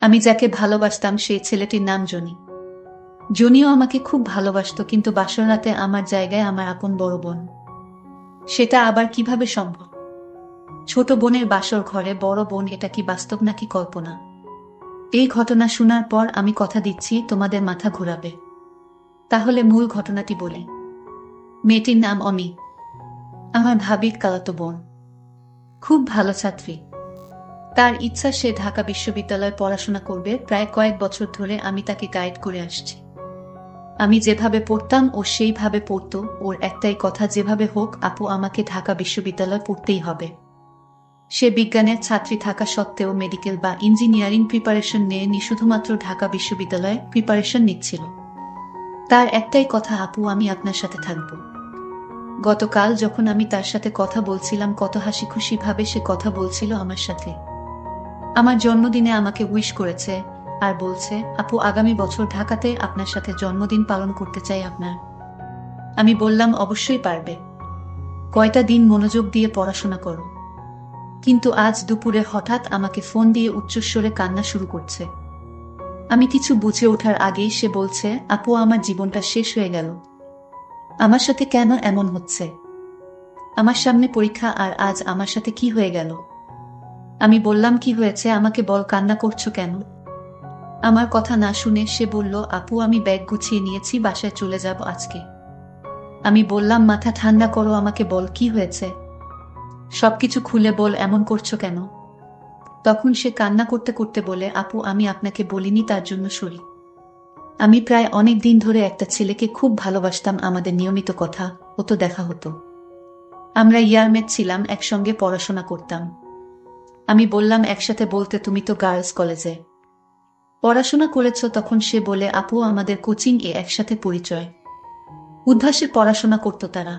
আমি যাকে ভালোবাসতাম সেই ছেলেটির নাম জনি। জনিও আমাকে খুব ভালোবাসতো, কিন্তু বাসর রাতে আমার জায়গায় আমার আপন বড় বোন। সেটা আবার কিভাবে সম্ভব? ছোট বোনের বাসর ঘরে বড় বোন, এটা কি বাস্তব নাকি কল্পনা? এই ঘটনা শোনার পর আমি কথা দিচ্ছি তোমাদের মাথা ঘোরাবে। তাহলে মূল ঘটনাটি বলি। মেয়েটির নাম অমি। আমার ভাবির খালাতো বোন। খুব ভালো ছাত্রী। তার ইচ্ছা সে ঢাকা বিশ্ববিদ্যালয়ে পড়াশোনা করবে। প্রায় কয়েক বছর ধরে আমি তাকে গাইড করে আসছি। আমি যেভাবে পড়তাম ও সেইভাবে পড়তো। ওর একটাই কথা, যেভাবে হোক আপু আমাকে ঢাকা বিশ্ববিদ্যালয়ে পড়তেই হবে। সে বিজ্ঞানের ছাত্রী থাকা সত্ত্বেও মেডিকেল বা ইঞ্জিনিয়ারিং প্রিপারেশন নেয়নি, শুধুমাত্র ঢাকা বিশ্ববিদ্যালয়ে প্রিপারেশন নিচ্ছিল। তার একটাই কথা, আপু আমি আপনার সাথে থাকব। গতকাল যখন আমি তার সাথে কথা বলছিলাম, কত হাসি খুশি ভাবে সে কথা বলছিল আমার সাথে। আমার জন্মদিনে আমাকে উইশ করেছে আর বলছে, আপু আগামী বছর ঢাকাতে আপনার সাথে জন্মদিন পালন করতে চাই আপনার। আমি বললাম অবশ্যই পারবে, কয়টা দিন মনোযোগ দিয়ে পড়াশোনা করো। কিন্তু আজ দুপুরে হঠাৎ আমাকে ফোন দিয়ে উচ্চস্বরে কান্না শুরু করছে। আমি কিছু বুঝে ওঠার আগেই সে বলছে, আপু আমার জীবনটা শেষ হয়ে গেল। আমার সাথে কেন এমন হচ্ছে? আমার সামনে পরীক্ষা আর আজ আমার সাথে কি হয়ে গেল? আমি বললাম, কি হয়েছে আমাকে বল, কান্না করছো কেন? আমার কথা না শুনে সে বলল, আপু আমি ব্যাগ গুছিয়ে নিয়েছি, বাসায় চলে যাব আজকে। আমি বললাম, মাথা ঠান্ডা করো, আমাকে বল কি হয়েছে, সবকিছু খুলে বল, এমন করছো কেন? তখন সে কান্না করতে করতে বলে, আপু আমি আপনাকে বলিনি, তার জন্য সরি। আমি প্রায় অনেক দিন ধরে একটা ছেলেকে খুব ভালোবাসতাম, আমাদের নিয়মিত কথা হতো, দেখা হতো। আমরা ইয়ারমেট ছিলাম, একসঙ্গে পড়াশোনা করতাম। আমি বললাম, একসাথে বলতে তুমি তো গার্লস কলেজে পড়াশোনা করেছ। তখন সে বলে, আপু আমাদের কোচিং এ একসাথে পরিচয়। উদ্ভাসে পড়াশোনা করতো তারা।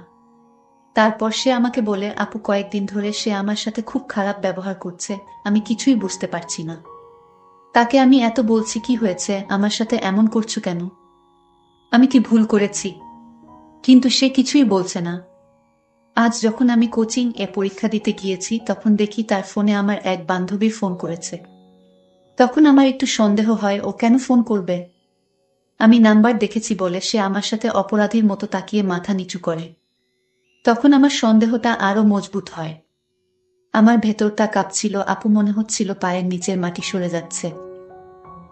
তারপর সে আমাকে বলে, আপু কয়েকদিন ধরে সে আমার সাথে খুব খারাপ ব্যবহার করছে, আমি কিছুই বুঝতে পারছি না। তাকে আমি এত বলছি কি হয়েছে, আমার সাথে এমন করছো কেন, আমি কি ভুল করেছি? কিন্তু সে কিছুই বলছে না। আজ যখন আমি কোচিং এ পরীক্ষা দিতে গিয়েছি, তখন দেখি তার ফোনে আমার এক বান্ধবী ফোন করেছে। তখন আমার একটু সন্দেহ হয়, ও কেন ফোন করবে। আমি নাম্বার দেখেছি বলে সে আমার সাথে অপরাধীর মতো তাকিয়ে মাথা নিচু করে। তখন আমার সন্দেহটা আরো মজবুত হয়। আমার ভেতরটা কাঁপছিল, আপু মনে হচ্ছিল পায়ের নিচের মাটি সরে যাচ্ছে।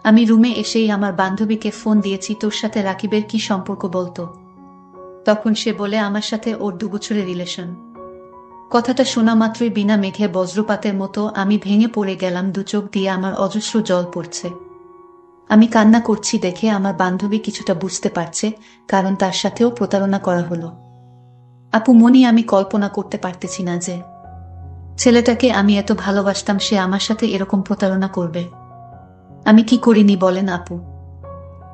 আমি রুমে এসেই আমার বান্ধবীকে ফোন দিয়েছি, তোর সাথে রাকিবের কি সম্পর্ক বলতো। তখন সে বলে, আমার সাথে ওর 2 বছরের রিলেশন। কথাটা শোনা মাত্রই বিনা মেঘে বজ্রপাতের মতো আমি ভেঙে পড়ে গেলাম, দু চোখ দিয়ে আমার অজস্র জল পড়ছে। আমি কান্না করছি দেখে আমার বান্ধবী কিছুটা বুঝতে পারছে, কারণ তার সাথেও প্রতারণা করা হলো। আপু মনি, আমি কল্পনা করতে পারতেছি না যে ছেলেটাকে আমি এত ভালোবাসতাম সে আমার সাথে এরকম প্রতারণা করবে। আমি কি করিনি বলেন আপু?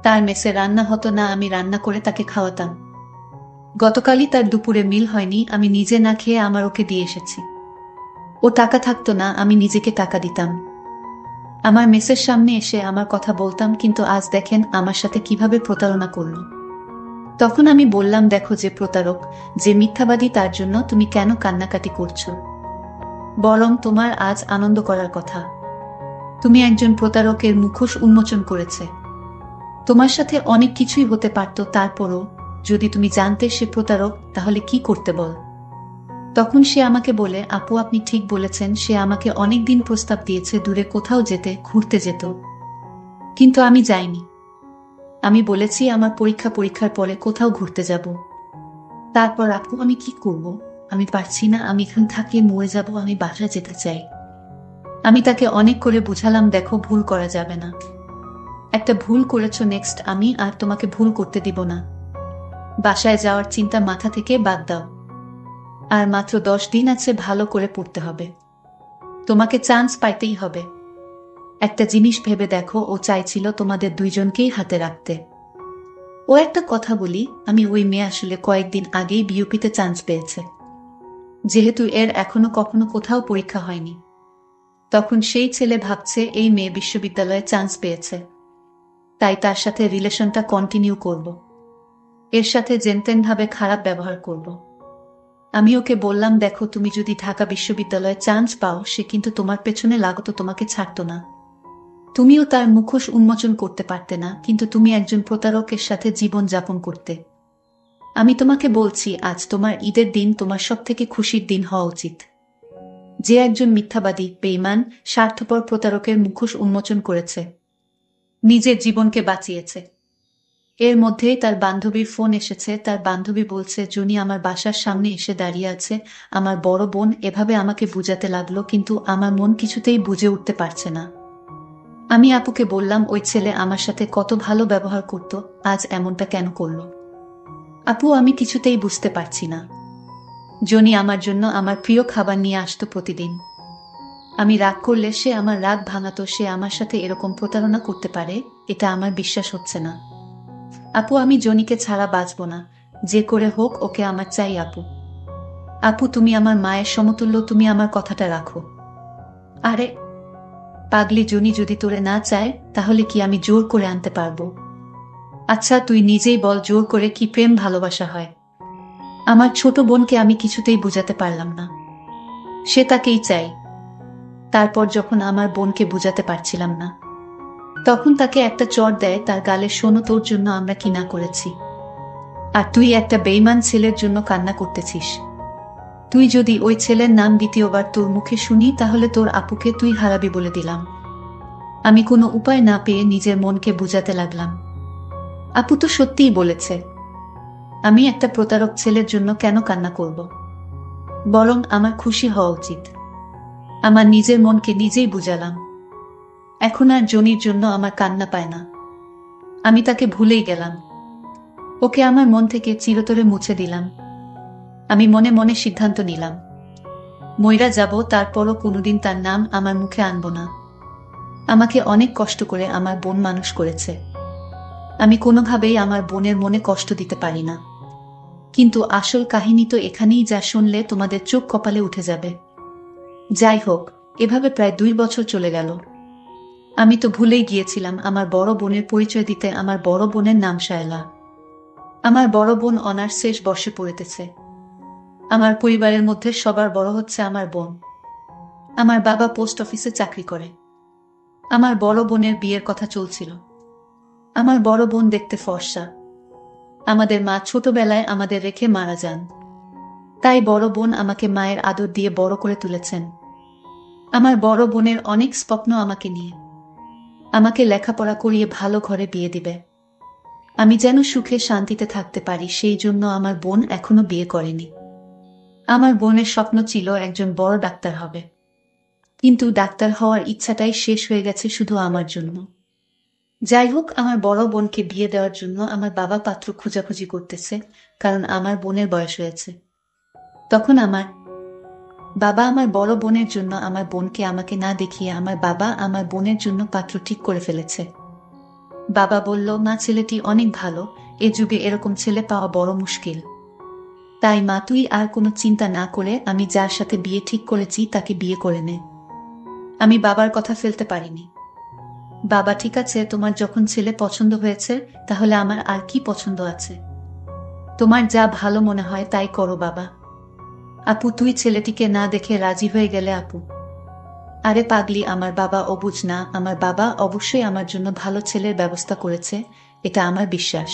তার মেসে রান্না হতো না, আমি রান্না করে তাকে খাওয়াতাম। গতকালই তার দুপুরে মিল হয়নি, আমি নিজে না খেয়ে আমার ওকে দিয়ে এসেছি। ও টাকা থাকতো না, আমি নিজেকে টাকা দিতাম। আমার মেসের সামনে এসে আমার কথা বলতাম, কিন্তু আজ দেখেন আমার সাথে কিভাবে প্রতারণা করলো। তখন আমি বললাম, দেখো যে প্রতারক, যে মিথ্যাবাদী, তার জন্য তুমি কেন কান্নাকাটি করছো? বরং তোমার আজ আনন্দ করার কথা। তুমি একজন প্রতারকের মুখোশ উন্মোচন করেছে। তোমার সাথে অনেক কিছুই হতে পারত, তারপরও যদি তুমি জানতে সে প্রতারক, তাহলে কি করতে বল? তখন সে আমাকে বলে, আপু আপনি ঠিক বলেছেন, সে আমাকে অনেক দিন প্রস্তাব দিয়েছে দূরে কোথাও যেতে, ঘুরতে যেত, কিন্তু আমি যাইনি। আমি বলেছি আমার পরীক্ষার পরে কোথাও ঘুরতে যাব। তারপর আপু আমি কি করব? আমি পারছি না, আমি এখান থাকিয়ে মরে যাব, আমি বাসায় যেতে চাই। আমি তাকে অনেক করে বুঝালাম, দেখো ভুল করা যাবে না। একটা ভুল করেছো, নেক্সট আমি আর তোমাকে ভুল করতে দিব না। বাসায় যাওয়ার চিন্তা মাথা থেকে বাদ দাও। আর মাত্র 10 দিন আছে, ভালো করে পড়তে হবে। তোমাকে চান্স পাইতেই হবে। একটা জিনিস ভেবে দেখো, ও চাইছিল তোমাদের দুইজনকেই হাতে রাখতে। ও একটা কথা বলি, আমি ওই মেয়ে আসলে কয়েকদিন আগেই বিউপিতে চান্স পেয়েছে। যেহেতু এর এখনো কখনো কোথাও পরীক্ষা হয়নি, তখন সেই ছেলে ভাবছে এই মেয়ে বিশ্ববিদ্যালয়ে চান্স পেয়েছে, তাই তার সাথে রিলেশনটা কন্টিনিউ করব। এর সাথে জেনতেনভাবে খারাপ ব্যবহার করব। আমি ওকে বললাম, দেখো তুমি যদি ঢাকা বিশ্ববিদ্যালয়ে চান্স পাও, সে কিন্তু তোমার পেছনে লাগতো, তোমাকে ছাড়তো না। তুমিও তার মুখোশ উন্মোচন করতে পারতে না, কিন্তু তুমি একজন প্রতারকের সাথে জীবন যাপন করতে। আমি তোমাকে বলছি, আজ তোমার ঈদের দিন তোমার সবথেকে খুশির দিন হওয়া উচিত। যে একজন মিথ্যাবাদী, বেঈমান, স্বার্থপর প্রতারকের মুখোশ উন্মোচন করেছে, নিজের জীবনকে বাঁচিয়েছে। এর মধ্যেই তার বান্ধবীর ফোন এসেছে। তার বান্ধবী বলছে, জুনি আমার বাসার সামনে এসে দাঁড়িয়ে আছে। আমার বড় বোন এভাবে আমাকে বুঝাতে লাগলো, কিন্তু আমার মন কিছুতেই বুঝে উঠতে পারছে না। আমি আপুকে বললাম, ওই ছেলে আমার সাথে কত ভালো ব্যবহার করত, আজ এমনটা কেন করলো? আপু, আমি কিছুতেই বুঝতে পারছি না। জনি আমার জন্য আমার প্রিয় খাবার নিয়ে আসতো প্রতিদিন। আমি রাগ করলে সে আমার রাগ ভাঙাতো। সে আমার সাথে এরকম প্রতারণা করতে পারে, এটা আমার বিশ্বাস হচ্ছে না। আপু, আমি জনিকে ছাড়া বাঁচব না। যে করে হোক ওকে আমার চাই আপু। আপু, তুমি আমার মায়ের সমতুল্য, তুমি আমার কথাটা রাখো। আরে পাগলি, জনি যদি তোরে না চায় তাহলে কি আমি জোর করে আনতে পারবো? আচ্ছা তুই নিজেই বল, জোর করে কি প্রেম ভালোবাসা হয়? আমার ছোট বোনকে আমি কিছুতেই বুঝাতে পারলাম না, সে তাকেই চাই। তারপর যখন আমার বোনকে বুঝাতে পারছিলাম না, তখন তাকে একটা চড় দেয় তার গালে। শোনো, তোর জন্য আমরা কি না করেছি, আর তুই একটা বেঈমান ছেলের জন্য কান্না করতেছিস। তুই যদি ওই ছেলের নাম দ্বিতীয়বার তোর মুখে শুনি তাহলে তোর আপুকে তুই হারাবি বলে দিলাম। আমি কোনো উপায় না পেয়ে নিজের মনকে বুঝাতে লাগলাম, আপু তো সত্যিই বলেছে, আমি একটা প্রতারক ছেলের জন্য কেন কান্না করব? বরং আমার খুশি হওয়া উচিত। আমার নিজের মনকে নিজেই বুঝালাম। এখন আর জনির জন্য আমার কান্না পায় না। আমি তাকে ভুলেই গেলাম। ওকে আমার মন থেকে চিরতরে মুছে দিলাম। আমি মনে মনে সিদ্ধান্ত নিলাম, মইরা যাব, তারপরও কোনোদিন তার নাম আমার মুখে আনব না। আমাকে অনেক কষ্ট করে আমার বোন মানুষ করেছে। আমি কোনোভাবেই আমার বোনের মনে কষ্ট দিতে পারি না। কিন্তু আসল কাহিনী তো এখানেই, যা শুনলে তোমাদের চোখ কপালে উঠে যাবে। যাই হোক, এভাবে প্রায় 2 বছর চলে গেল। আমি তো ভুলেই গিয়েছিলাম আমার বড় বোনের পরিচয় দিতে। আমার বড় বোনের নাম শায়লা। আমার বড় বোন অনার্স শেষ বর্ষে পড়িতেছে। আমার পরিবারের মধ্যে সবার বড় হচ্ছে আমার বোন। আমার বাবা পোস্ট অফিসে চাকরি করে। আমার বড় বোনের বিয়ের কথা চলছিল। আমার বড় বোন দেখতে ফর্সা। আমাদের মা ছোটবেলায় আমাদের রেখে মারা যান, তাই বড় বোন আমাকে মায়ের আদর দিয়ে বড় করে তুলেছেন। আমার বড় বোনের অনেক স্বপ্ন আমাকে নিয়ে। আমাকে লেখাপড়া করিয়ে ভালো ঘরে বিয়ে দিবে। আমি যেন সুখে শান্তিতে থাকতে পারি, সেই জন্য আমার বোন এখনো বিয়ে করেনি। আমার বোনের স্বপ্ন ছিল একজন বড় ডাক্তার হবে, কিন্তু ডাক্তার হওয়ার ইচ্ছাটাই শেষ হয়ে গেছে শুধু আমার জন্য। যাই হোক, আমার বড় বোনকে বিয়ে দেওয়ার জন্য আমার বাবা পাত্র খোঁজাখুঁজি করতেছে, কারণ আমার বোনের বয়স হয়েছে। তখন আমার বাবা আমার বড় বোনের জন্য আমার বোনকে আমাকে না দেখিয়ে আমার বাবা আমার বোনের জন্য পাত্র ঠিক করে ফেলেছে। বাবা বলল, মা, ছেলেটি অনেক ভালো, এ যুগে এরকম ছেলে পাওয়া বড় মুশকিল। তাই মা, তুই আর কোনো চিন্তা না করে আমি যার সাথে বিয়ে ঠিক করেছি তাকে বিয়ে করে নে। আমি বাবার কথা ফেলতে পারিনি। বাবা, ঠিক আছে, তোমার যখন ছেলে পছন্দ হয়েছে তাহলে আমার আর কি পছন্দ আছে? তোমার যা ভালো মনে হয় তাই করো বাবা। আপু, তুই ছেলেটিকে না দেখে রাজি হয়ে গেলে আপু? আরে পাগলি, আমার বাবা অবুঝ না। আমার বাবা অবশ্যই আমার জন্য ভালো ছেলের ব্যবস্থা করেছে, এটা আমার বিশ্বাস।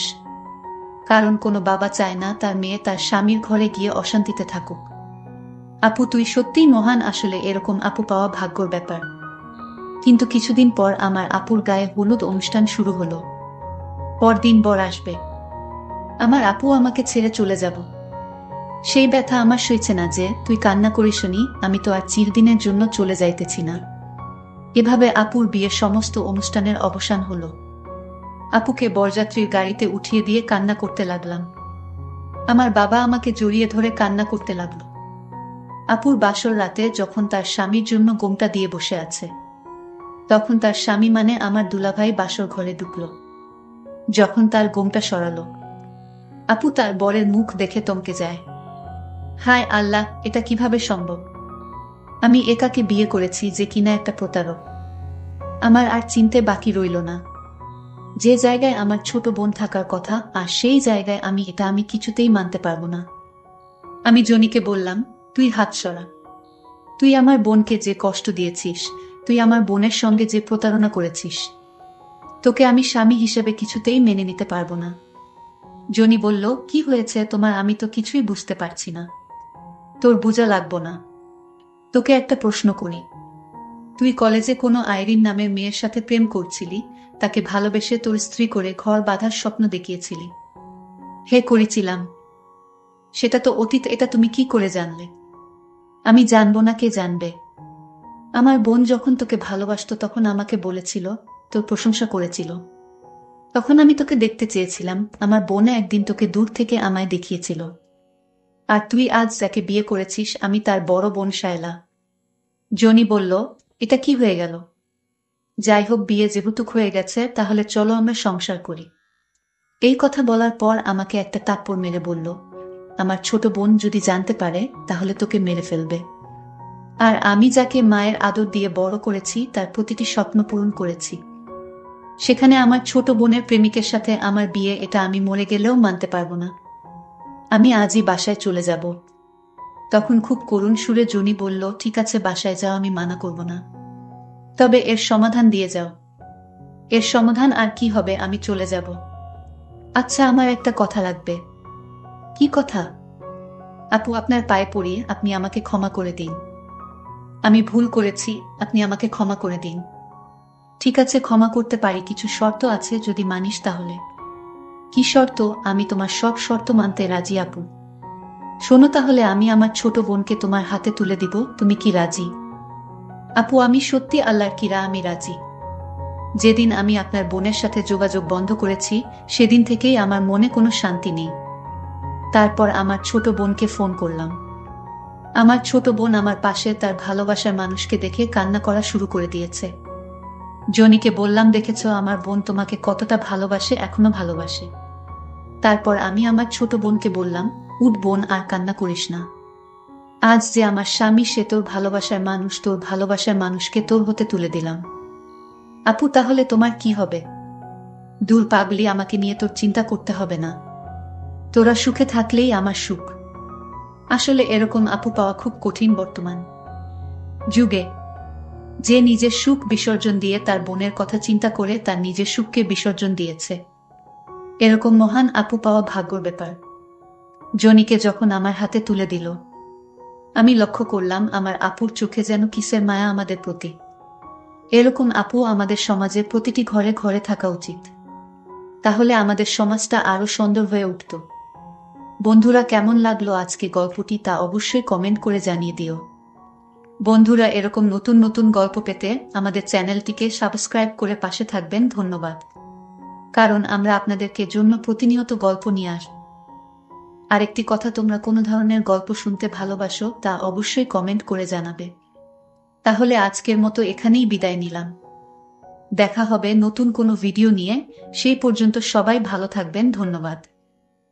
কারণ কোনো বাবা চায় না তার মেয়ে তার স্বামীর ঘরে গিয়ে অশান্তিতে থাকুক। আপু, তুই সত্যিই মহান, আসলে এরকম আপু পাওয়া ভাগ্যর ব্যাপার। কিন্তু কিছুদিন পর আমার আপুর গায়ে হলুদ অনুষ্ঠান শুরু হলো। পরদিন বর আসবে। আমার আপু আমাকে ছেড়ে চলে যাব। সেই ব্যথা আমার সইছে না। যে তুই কান্না করিসনি, আমি তো আর চিরদিনের জন্য চলে যাইতেছি না। এভাবে আপুর বিয়ের সমস্ত অনুষ্ঠানের অবসান হলো। আপুকে বরযাত্রীর গাড়িতে উঠিয়ে দিয়ে কান্না করতে লাগলাম। আমার বাবা আমাকে জড়িয়ে ধরে কান্না করতে লাগলো। আপুর বাসর রাতে যখন তার স্বামীর জন্য গোমটা দিয়ে বসে আছে, তখন তার স্বামী মানে আমার দুলাভাই বাসর ঘরে ঢুকলো। যখন তার গোমটা সরালো, আপু তার বরের মুখ দেখে থমকে যায়। হায় আল্লাহ, এটা কিভাবে সম্ভব? আমি একাকে বিয়ে করেছি যে কিনা একটা প্রতারক। আমার আর চিনতে বাকি রইল না। যে জায়গায় আমার ছোট বোন থাকার কথা, আর সেই জায়গায় আমি কিছুতেই মানতে পারবো না। আমি জনিকে বললাম, তুই হাত সরা। তুই আমার বোনকে যে কষ্ট দিয়েছিস তুই আমার বোনের সঙ্গে যে প্রতারণা করেছিস, তোকে আমি স্বামী হিসেবে কিছুতেই মেনে নিতে পারবো না। জনি বলল, কি হয়েছে তোমার? আমি তো কিছুই বুঝতে পারছি না। তোর বোঝা লাগবো না। তোকে একটা প্রশ্ন করি, তুই কলেজে কোনো আইরিন নামের মেয়ের সাথে প্রেম করছিলি, তাকে ভালোবেসে তোর স্ত্রী করে ঘর বাঁধার স্বপ্ন দেখিয়েছিলি। হে, করেছিলাম। সেটা তো অতীত, এটা তুমি কি করে জানলে? আমি জানবো না, কে জানবে? আমার বোন যখন তোকে ভালোবাসতো তখন আমাকে বলেছিল, তোর প্রশংসা করেছিল। তখন আমি তোকে দেখতে চেয়েছিলাম, আমার বোনে একদিন তোকে দূর থেকে আমায় দেখিয়েছিল। আর তুই আজ যাকে বিয়ে করেছিস, আমি তার বড় বোন শায়লা। জনি বলল, এটা কি হয়ে গেল? যাই হোক, বিয়ে যেহেতু হয়ে গেছে, তাহলে চলো আমরা সংসার করি। এই কথা বলার পর আমাকে একটা থাপ্পড় মেরে বলল, আমার ছোট বোন যদি জানতে পারে তাহলে তোকে মেরে ফেলবে। আর আমি যাকে মায়ের আদর দিয়ে বড় করেছি, তার প্রতিটি স্বপ্ন পূরণ করেছি, সেখানে আমার ছোট বোনের প্রেমিকের সাথে আমার বিয়ে, এটা আমি মরে গেলেও মানতে পারবো না। আমি আজই বাসায় চলে যাব। তখন খুব করুণ সুরে জনি বলল, ঠিক আছে, বাসায় যাও, আমি মানা করব না। তবে এর সমাধান দিয়ে যাও। এর সমাধান আর কি হবে? আমি চলে যাব। আচ্ছা, আমার একটা কথা লাগবে। কি কথা? আপু, আপনার পায়ে পড়ি, আপনি আমাকে ক্ষমা করে দিন। আমি ভুল করেছি, আপনি আমাকে ক্ষমা করে দিন। ঠিক আছে, ক্ষমা করতে পারি, কিছু শর্ত আছে, যদি মানিস তাহলে। কি শর্ত? আমি তোমার সব শর্ত মানতে রাজি আপু। শোনো তাহলে, আমি আমার ছোট বোনকে তোমার হাতে তুলে দিব, তুমি কি রাজি? আপু, আমি সত্যি আল্লাহর কিরা, আমি রাজি। যেদিন আমি আপনার বোনের সাথে যোগাযোগ বন্ধ করেছি, সেদিন থেকেই আমার মনে কোনো শান্তি নেই। তারপর আমার ছোট বোনকে ফোন করলাম। আমার ছোট বোন আমার পাশে তার ভালোবাসার মানুষকে দেখে কান্না করা শুরু করে দিয়েছে। জনিকে বললাম, দেখেছ আমার বোন তোমাকে কতটা ভালোবাসে, এখনো ভালোবাসে। তারপর আমি আমার ছোট বোনকে বললাম, উঠ বোন, আর কান্না করিস না। আজ যে আমার স্বামী, সে তোর ভালোবাসার মানুষ, তোর ভালোবাসার মানুষকে তোর হতে তুলে দিলাম। আপু, তাহলে তোমার কি হবে? দূর পাগলি, আমাকে নিয়ে তোর চিন্তা করতে হবে না। তোরা সুখে থাকলেই আমার সুখ। আসলে এরকম আপু পাওয়া খুব কঠিন বর্তমান যুগে, যে নিজের সুখ বিসর্জন দিয়ে তার বোনের কথা চিন্তা করে তার নিজের সুখকে বিসর্জন দিয়েছে। এরকম মহান আপু পাওয়া ভাগ্যর ব্যাপার। জনিকে যখন আমার হাতে তুলে দিল, আমি লক্ষ্য করলাম আমার আপুর চোখে যেন কিসের মায়া আমাদের প্রতি। এরকম আপু আমাদের সমাজে প্রতিটি ঘরে ঘরে থাকা উচিত। তাহলে আমাদের সমাজটা আরো সুন্দর হয়ে উঠত। বন্ধুরা, কেমন লাগলো আজকে গল্পটি, তা অবশ্যই কমেন্ট করে জানিয়ে দিও। বন্ধুরা, এরকম নতুন নতুন গল্প পেতে আমাদের চ্যানেলটিকে সাবস্ক্রাইব করে পাশে থাকবেন। ধন্যবাদ। কারণ আমরা আপনাদেরকে জন্য প্রতিনিয়ত গল্প নিয়ে আসব। আরেকটি কথা, তোমরা কোনো ধরনের গল্প শুনতে ভালোবাসো তা অবশ্যই কমেন্ট করে জানাবে। তাহলে আজকের মতো এখানেই বিদায় নিলাম। দেখা হবে নতুন কোনো ভিডিও নিয়ে। সেই পর্যন্ত সবাই ভালো থাকবেন। ধন্যবাদ।